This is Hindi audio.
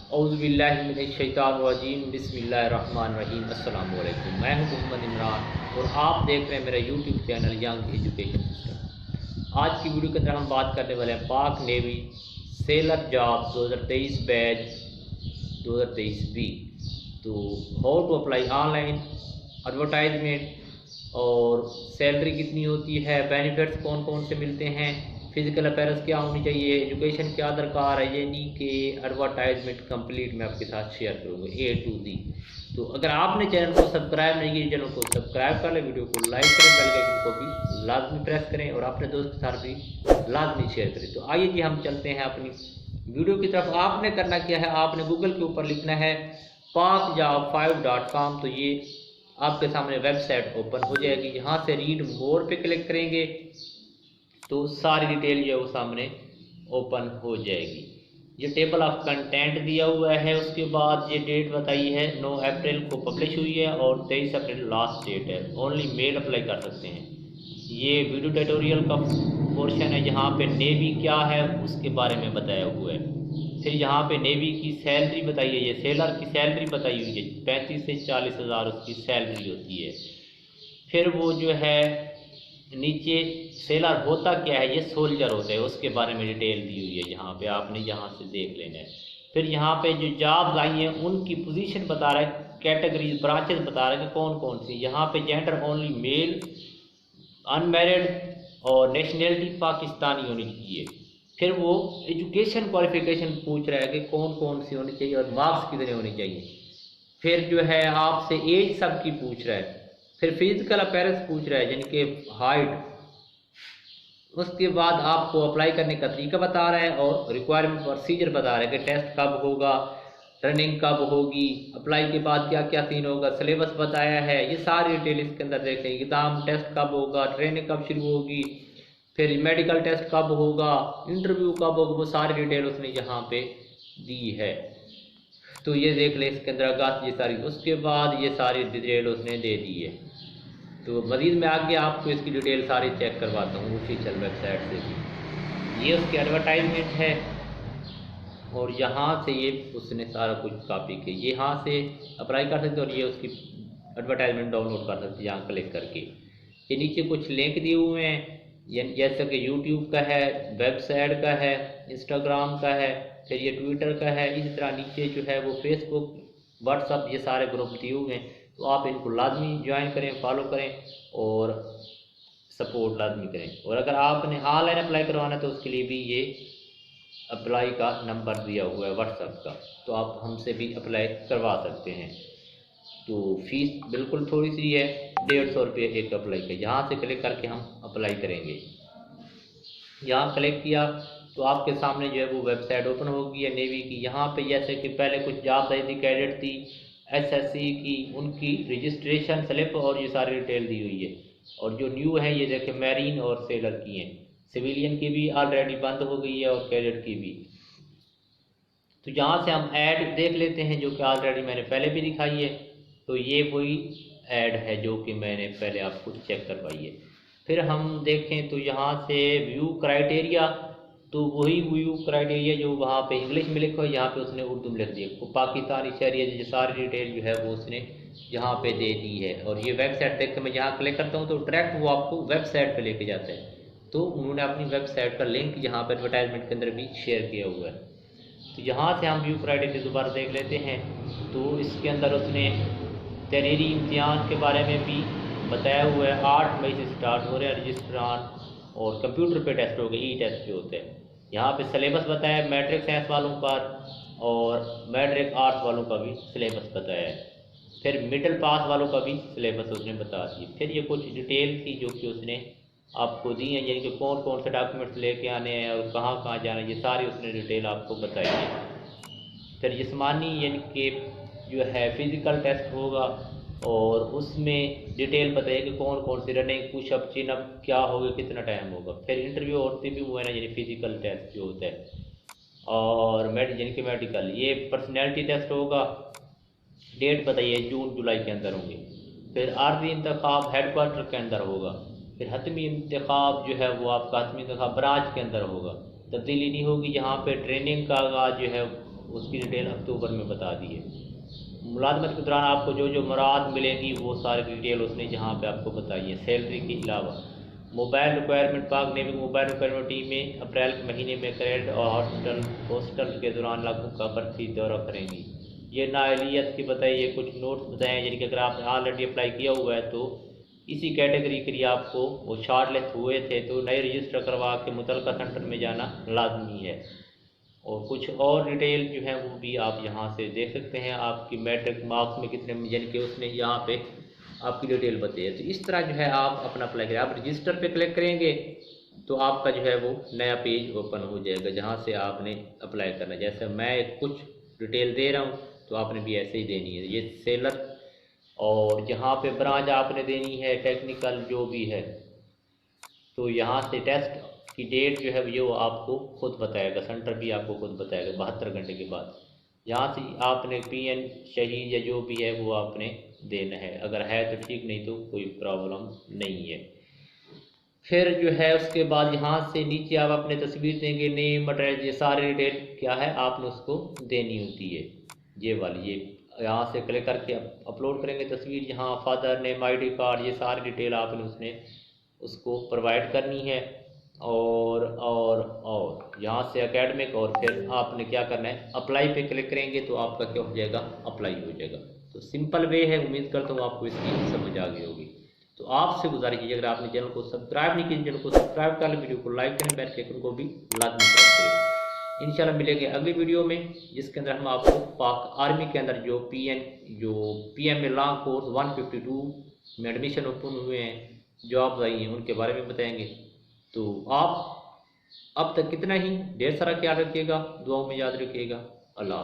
औज़ुबिल्लाहिमिनश्शैतानिर्रजीम बिस्मिल्लाहिर्रहमानिर्रहीम। अस्सलाम वालेकुम। मैं हूं मोहम्मद इमरान और आप देख रहे हैं मेरा YouTube channel young education system. आज की वीडियो के अंदर हम बात करने वाले हैं Pak navy sailor job 2023 batch 2023 B. तो how to apply online, advertisement और सैलरी कितनी होती है, बेनिफिट्स कौन कौन से मिलते हैं, फिजिकल अपीयरेंस क्या होनी चाहिए, एजुकेशन क्या दरकार है, यानी कि एडवर्टाइजमेंट कंप्लीट मैं आपके साथ शेयर करूँगा ए टू दी। तो अगर आपने चैनल को सब्सक्राइब नहीं किया, चैनल को सब्सक्राइब कर लें, वीडियो को लाइक करें, बेल के आइकन को भी लाजमी प्रेस करें और अपने दोस्त के साथ भी लाजमी शेयर करें। तो आइए जी हम चलते हैं अपनी वीडियो की तरफ। आपने करना क्या है, आपने गूगल के ऊपर लिखना है pakjob5.com। तो ये आपके सामने वेबसाइट ओपन हो जाएगी। यहाँ से रीड मोर पे क्लिक करेंगे तो सारी डिटेल जो है वो सामने ओपन हो जाएगी। ये टेबल ऑफ कंटेंट दिया हुआ है, उसके बाद ये डेट बताई है 9 अप्रैल को पब्लिश हुई है और 23 अप्रैल लास्ट डेट है। ओनली मेल अप्लाई कर सकते हैं। ये वीडियो ट्यूटोरियल का पोर्शन है जहाँ पे नेवी क्या है उसके बारे में बताया हुआ है। फिर यहाँ पे नेवी की सैलरी बताई है, ये सेलर की सैलरी बताई हुई है, 35 से 40 हज़ार उसकी सैलरी होती है। फिर वो जो है नीचे सेलर होता क्या है, ये सोल्जर होता है, उसके बारे में डिटेल दी हुई है। यहाँ पे आपने यहाँ से देख लेना है। फिर यहाँ पे जो जॉब्स आई हैं उनकी पोजीशन बता रहा है, कैटेगरीज ब्रांचेस बता रहा है कि कौन कौन सी। यहाँ पे जेंडर ओनली मेल, अनमैरिड और नेशनलिटी पाकिस्तानी होनी चाहिए। फिर वो एजुकेशन क्वालिफिकेशन पूछ रहा है कि कौन कौन सी होनी चाहिए और मार्क्स कितने होने चाहिए। फिर जो है आपसे एज सबकी पूछ रहा है। फिर फिजिकल अपीयरेंस पूछ रहा है, यानी कि हाइट। उसके बाद आपको अप्लाई करने का तरीका बता रहा है और रिक्वायरमेंट प्रोसीजर बता रहा है कि टेस्ट कब होगा, रनिंग कब होगी, अप्लाई के बाद क्या क्या सीन होगा, सिलेबस बताया है। ये सारी डिटेल इसके अंदर देखें। एग्ज़ाम टेस्ट कब होगा, ट्रेनिंग कब शुरू होगी, फिर मेडिकल टेस्ट कब होगा, इंटरव्यू कब होगा, वो सारी डिटेल उसने यहाँ पे दी है। तो ये देख ले इसके अंदर अगस्त ये सारी, उसके बाद ये सारी डिटेल उसने दे दी है। तो मज़ीद मैं आगे आपको इसकी डिटेल सारी चेक करवाता हूँ ऑफिशियल वेबसाइट से भी। ये उसकी एडवर्टाइजमेंट है और यहाँ से ये उसने सारा कुछ कॉपी किया, ये यहाँ से अप्लाई कर सकते और ये उसकी एडवर्टाइजमेंट डाउनलोड कर सकते यहाँ क्लिक करके। ये नीचे कुछ लिंक दिए हुए हैं, जैसे कि यूट्यूब का है, वेबसाइट का है, इंस्टाग्राम का है, फिर ये ट्विटर का है। इसी तरह नीचे जो है वो फेसबुक, व्हाट्सअप, ये सारे ग्रुप दिए हुए हैं। तो आप इनको लाजमी ज्वाइन करें, फॉलो करें और सपोर्ट लाजमी करें। और अगर आपने ऑनलाइन अप्लाई करवाना है तो उसके लिए भी ये अप्लाई का नंबर दिया हुआ है व्हाट्सएप का, तो आप हमसे भी अप्लाई करवा सकते हैं। तो फीस बिल्कुल थोड़ी सी है, 150 रुपये एक अप्लाई का। यहाँ से क्लिक करके हम अप्लाई करेंगे। यहाँ क्लिक किया तो आपके सामने जो है वो वेबसाइट ओपन होगी है नेवी की। यहाँ पे जैसे कि पहले कुछ जॉब आई थी, कैडेट थी, एसएससी की, उनकी रजिस्ट्रेशन स्लिप और ये सारी डिटेल दी हुई है। और जो न्यू है ये देखें मैरीन और सेलर की हैं। सिविलियन की भी ऑलरेडी बंद हो गई है और कैडेट की भी। तो यहाँ से हम ऐड देख लेते हैं जो कि ऑलरेडी मैंने पहले भी दिखाई है। तो ये वही ऐड है जो कि मैंने पहले आपको चेक करवाई है। फिर हम देखें तो यहाँ से व्यू क्राइटेरिया, तो वही व्यू क्राइटेरिया जो वहाँ पे इंग्लिश में लिखा है यहाँ पे उसने उर्दू में लिख दिया। तो पाकिस्तानी शहरी जो सारी डिटेल जो है वो उसने यहाँ पे दे दी है। और ये वेबसाइट देख कर मैं यहाँ क्लिक करता हूँ तो डायरेक्ट वो आपको वेबसाइट पे लेके जाता है। तो उन्होंने अपनी वेबसाइट का लिंक यहाँ पर एडवर्टाइजमेंट के अंदर भी शेयर किया हुआ है। तो यहाँ से हम व्यू क्राइटेरिया दोबारा देख लेते हैं। तो इसके अंदर उसने तहरीरी इम्तिहान के बारे में भी बताया हुआ है। 8 मई से स्टार्ट हो रहा है रजिस्ट्रान और कंप्यूटर पे टेस्ट हो गए, ई टेस्ट जो होते हैं। यहाँ पे सिलेबस बताया है मैट्रिक साइंस वालों का और मैट्रिक आर्ट्स वालों का भी सिलेबस बताया है। फिर मिडिल पास वालों का भी सिलेबस उसने बता दिया। फिर ये कुछ डिटेल थी जो कि उसने आपको दी है, यानी कि कौन कौन से डॉक्यूमेंट्स लेके आने हैं और कहाँ कहाँ जाना है, ये सारी उसने डिटेल आपको बताई है। फिर जिस्मानी यानी कि जो है फिज़िकल टेस्ट होगा और उसमें डिटेल बताइए कि कौन कौन सी रनिंग, पुशअप, चिनअप क्या होगा, कितना टाइम होगा। फिर इंटरव्यू और भी हुआ ना, यानी फिज़िकल टेस्ट जो होता है। और यानी कि मेडिकल, ये पर्सनैलिटी टेस्ट होगा। डेट बताइए, जून जुलाई के अंदर होंगे। फिर आर्मी इंतखाब हेड क्वार्टर के अंदर होगा। फिर हतमी इंतखाब जो है वो आपका हतमी इंतखाब ब्रांच के अंदर होगा। तब्दीली नहीं होगी। यहाँ पे ट्रेनिंग का आगाज़ जो है उसकी डिटेल अक्टूबर में बता दी है। मुलाजमत के दौरान आपको जो जो मुराद मिलेंगी वो सारी डिटेल उसने जहाँ पे आपको बताई है। सैलरी के अलावा मोबाइल रिक्वायरमेंट, पाक नेवी मोबाइल रिक्वायरमेंट टीम में अप्रैल के महीने में कैडेट और हॉस्टल के दौरान लागू का बर्फी दौरा करेंगी। ये नाअहलियत की बताइए कुछ नोट्स बताएं, यानी कि अगर आपने ऑलरेडी अप्लाई किया हुआ है तो इसी कैटेगरी के लिए आपको वो शॉर्ट लिस्ट हुए थे तो नए रजिस्टर करवा के मुतलका सेंटर में जाना लाजमी है। और कुछ और डिटेल जो है वो भी आप यहाँ से देख सकते हैं, आपकी मैट्रिक मार्क्स में कितने, यानी कि उसने यहाँ पे आपकी डिटेल बताई है। तो इस तरह जो है आप अपना अप्लाई करें। आप रजिस्टर पे क्लिक करेंगे तो आपका जो है वो नया पेज ओपन हो जाएगा जहाँ से आपने अप्लाई करना है। जैसे मैं कुछ डिटेल दे रहा हूँ तो आपने भी ऐसे ही देनी है। ये सेलर और जहाँ पे ब्रांच आपने देनी है टेक्निकल जो भी है, तो यहाँ से टेस्ट की डेट जो है वो आपको खुद बताएगा, सेंटर भी आपको खुद बताएगा 72 घंटे के बाद। यहाँ से आपने PN शहीद या जो भी है वो आपने देना है, अगर है तो ठीक, नहीं तो कोई प्रॉब्लम नहीं है। फिर जो है उसके बाद यहाँ से नीचे आप अपने तस्वीर देंगे, नेम एड्रेस ये सारे डिटेल क्या है आपने उसको देनी होती है। ये वाली ये यहाँ से क्लिक करके अपलोड करेंगे तस्वीर, यहाँ फादर नेम, ID कार्ड, ये सारी डिटेल आपने उसको प्रोवाइड करनी है। और यहाँ से एकेडमिक, और फिर आपने क्या करना है अप्लाई पे क्लिक करेंगे तो आपका क्या हो जाएगा, अप्लाई हो जाएगा। तो सिंपल वे है, उम्मीद करता हूँ आपको इसकी समझ आ गई होगी। तो आपसे गुजारिश कीजिए, अगर आपने चैनल को सब्सक्राइब नहीं किया चैनल को सब्सक्राइब कर लें, वीडियो को लाइक करें, बेल के आइकन को भी लाजमी प्रेस करें। इंशाल्लाह मिलेंगे अगली वीडियो में जिसके अंदर हम आपको पाक आर्मी के अंदर जो PM में लॉन्ग कोर्स 152 में एडमिशन ओपन हुए हैं, जॉब्स आई हैं, उनके बारे में बताएंगे। तो आप अब तक कितना ही, ढेर सारा ख्याल रखिएगा, दुआओं में याद रखिएगा। अल्लाह।